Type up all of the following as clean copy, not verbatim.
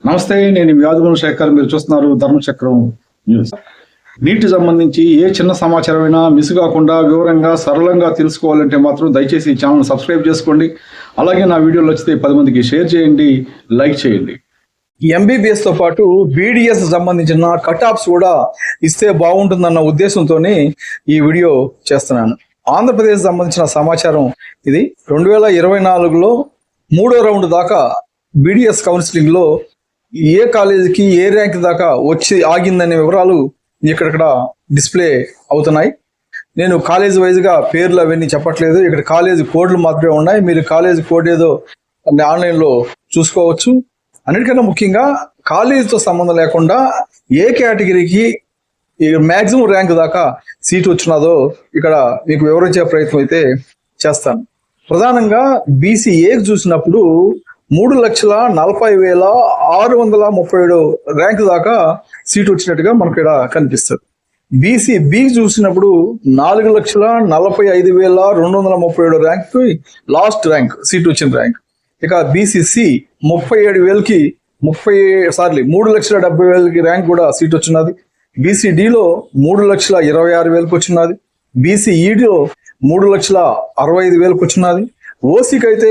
నమస్తే, నేను వ్యాధుగుణ శేఖర్. మీరు చూస్తున్నారు ధర్మచక్రం న్యూస్. నీటికి సంబంధించి ఏ చిన్న సమాచారమైనా మిస్ కాకుండా వివరంగా సరళంగా తెలుసుకోవాలంటే మాత్రం దయచేసి ఈ ఛానల్ సబ్స్క్రైబ్ చేసుకోండి. అలాగే నా వీడియోలు వచ్చితే 10 మందికి షేర్ చేయండి, లైక్ చేయండి. ఎంబీబీఎస్ తో పాటు బీడీఎస్ సంబంధించిన కట్ ఆఫ్స్ కూడా ఇస్తే బాగుంటుందన్న ఉద్దేశంతో ఈ వీడియో చేస్తున్నాను. ఆంధ్రప్రదేశ్ సంబంధించిన సమాచారం ఇది. 2024లో 3వ రౌండ్ దాకా బీడీఎస్ కౌన్సిలింగ్ లో ఏ కాలేజీకి ఏ ర్యాంక్ దాకా వచ్చి ఆగిందనే వివరాలు ఇక్కడ డిస్ప్లే అవుతున్నాయి. నేను కాలేజ్ వైజ్గా పేర్లు అవన్నీ చెప్పట్లేదు. ఇక్కడ కాలేజీ కోడ్లు మాత్రమే ఉన్నాయి. మీరు కాలేజీ కోడ్ ఏదో ఆన్లైన్లో చూసుకోవచ్చు. అన్నిటికన్నా ముఖ్యంగా కాలేజీతో సంబంధం లేకుండా ఏ కేటగిరీకి మ్యాక్సిమం ర్యాంక్ దాకా సీట్ వచ్చినదో ఇక్కడ మీకు వివరించే ప్రయత్నం అయితే చేస్తాను. ప్రధానంగా బీసీఏకి చూసినప్పుడు 3,40,637 ర్యాంక్ దాకా సీట్ వచ్చినట్టుగా మనకు ఇక్కడ కనిపిస్తుంది. బీసీబీకి చూసినప్పుడు 4,45,237 ర్యాంక్ లాస్ట్ ర్యాంక్ సీట్ వచ్చిన ర్యాంక్. ఇక బీసీసీ 3,70,000 ర్యాంక్ కూడా సీట్ వచ్చినది. బీసీడీలో 3,26,000 వచ్చినది. బీసీఈడిలో 3,65,000 వచ్చినది. ఓసీకి అయితే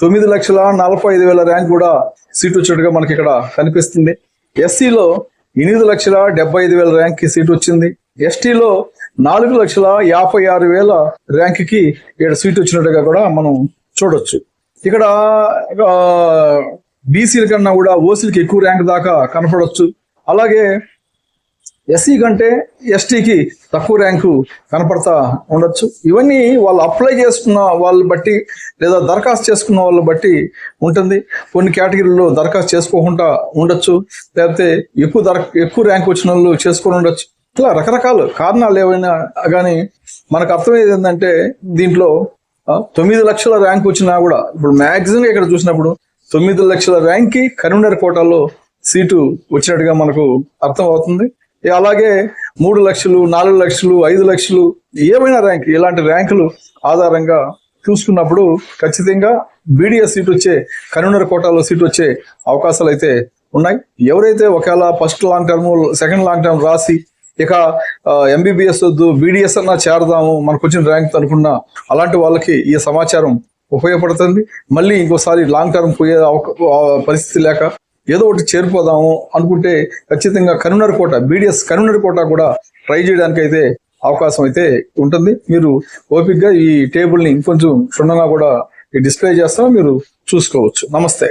9,45,000 ర్యాంక్ కూడా సీట్ వచ్చినట్టుగా మనకి ఇక్కడ కనిపిస్తుంది. ఎస్సీలో 8,75,000 ర్యాంక్ కి సీట్ వచ్చింది. ఎస్టీలో 4,56,000 ర్యాంక్ కి ఇక్కడ సీట్ వచ్చినట్టుగా కూడా మనం చూడొచ్చు. ఇక్కడ బీసీల కన్నా కూడా ఓసీలకి ఎక్కువ ర్యాంక్ దాకా కనపడవచ్చు. అలాగే ఎస్సీ కంటే ఎస్టీకి తక్కువ ర్యాంకు కనపడతా ఉండొచ్చు. ఇవన్నీ వాళ్ళు అప్లై చేసుకున్న వాళ్ళు బట్టి లేదా దరఖాస్తు చేసుకున్న వాళ్ళు బట్టి ఉంటుంది. కొన్ని కేటగిరీలో దరఖాస్తు చేసుకోకుండా ఉండొచ్చు, లేకపోతే ఎక్కువ ర్యాంక్ వచ్చిన వాళ్ళు చేసుకొని ఉండొచ్చు. ఇట్లా రకరకాల కారణాలు ఏవైనా కానీ మనకు అర్థమయ్యేది ఏంటంటే దీంట్లో 9 లక్షల ర్యాంక్ వచ్చినా కూడా ఇప్పుడు మ్యాక్సిమం ఇక్కడ చూసినప్పుడు 9 లక్షల ర్యాంక్కి కరీంనగర్ కోటాలో సీటు వచ్చినట్టుగా మనకు అర్థం అవుతుంది. అలాగే 3 లక్షలు, 4 లక్షలు, 5 లక్షలు ఏమైనా ర్యాంక్, ఇలాంటి ర్యాంకులు ఆధారంగా చూసుకున్నప్పుడు ఖచ్చితంగా బీడీఎస్ సీట్ వచ్చే, కరీంనగర్ కోటాలో సీట్ వచ్చే అవకాశాలు అయితే ఉన్నాయి. ఎవరైతే ఒకవేళ first long term, second long term రాసి ఇక ఎంబీబీఎస్ వద్దు బీడీఎస్ అన్నా చేరదాము మనకు వచ్చిన ర్యాంక్ అనుకున్నా అలాంటి వాళ్ళకి ఈ సమాచారం ఉపయోగపడుతుంది. మళ్ళీ ఇంకోసారి లాంగ్ టర్మ్ పోయే పరిస్థితి లేక ఏదో ఒకటి చేరిపోదాము అనుకుంటే ఖచ్చితంగా కరీంనగర్ కోట, బీడీఎస్ కరీంనగర్ కోట కూడా ట్రై చేయడానికి అయితే అవకాశం అయితే ఉంటుంది. మీరు ఓపిక్గా ఈ టేబుల్ని ఇంకొంచెం క్షుణ్ణంగా కూడా డిస్ప్లే చేస్తాం, మీరు చూసుకోవచ్చు. నమస్తే.